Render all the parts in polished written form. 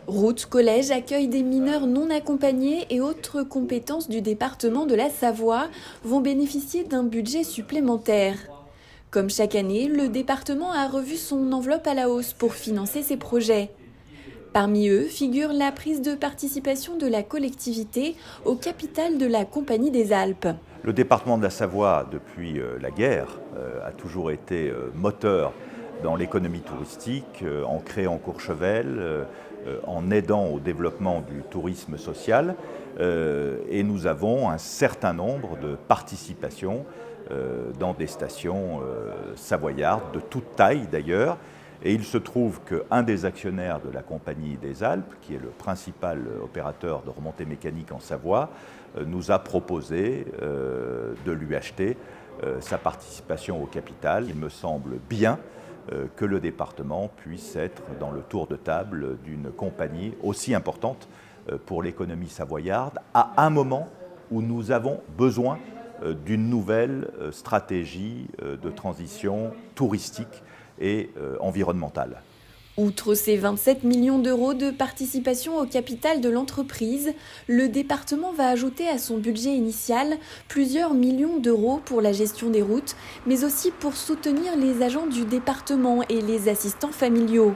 Routes Collège accueille des mineurs non accompagnés et autres compétences du département de la Savoie vont bénéficier d'un budget supplémentaire. Comme chaque année, le département a revu son enveloppe à la hausse pour financer ses projets. Parmi eux figure la prise de participation de la collectivité au capital de la Compagnie des Alpes. Le département de la Savoie, depuis la guerre, a toujours été moteur dans l'économie touristique, en créant Courchevel, en aidant au développement du tourisme social. Et nous avons un certain nombre de participations dans des stations savoyardes, de toute taille d'ailleurs. Et il se trouve qu'un des actionnaires de la Compagnie des Alpes, qui est le principal opérateur de remontée mécanique en Savoie, nous a proposé de lui acheter sa participation au capital. Il me semble bien que le département puisse être dans le tour de table d'une compagnie aussi importante pour l'économie savoyarde, à un moment où nous avons besoin d'une nouvelle stratégie de transition touristique et environnementale. Outre ces 27 millions d'euros de participation au capital de l'entreprise, le département va ajouter à son budget initial plusieurs millions d'euros pour la gestion des routes, mais aussi pour soutenir les agents du département et les assistants familiaux.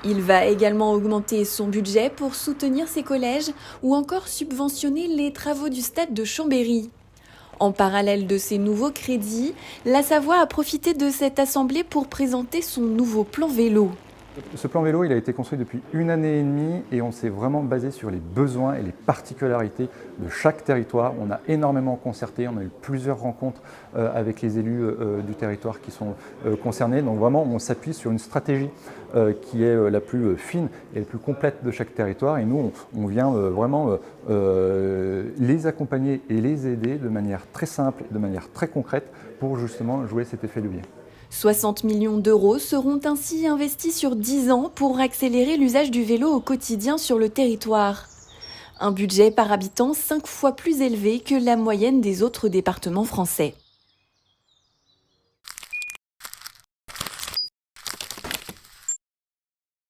Il va également augmenter son budget pour soutenir ses collèges ou encore subventionner les travaux du stade de Chambéry. En parallèle de ces nouveaux crédits, la Savoie a profité de cette assemblée pour présenter son nouveau plan vélo. Ce plan vélo, il a été construit depuis 1 année et demie et on s'est vraiment basé sur les besoins et les particularités de chaque territoire. On a énormément concerté, on a eu plusieurs rencontres avec les élus du territoire qui sont concernés. Donc vraiment, on s'appuie sur une stratégie qui est la plus fine et la plus complète de chaque territoire. Et nous, on vient vraiment les accompagner et les aider de manière très simple et de manière très concrète pour justement jouer cet effet levier. 60 millions d'euros seront ainsi investis sur 10 ans pour accélérer l'usage du vélo au quotidien sur le territoire. Un budget par habitant 5 fois plus élevé que la moyenne des autres départements français.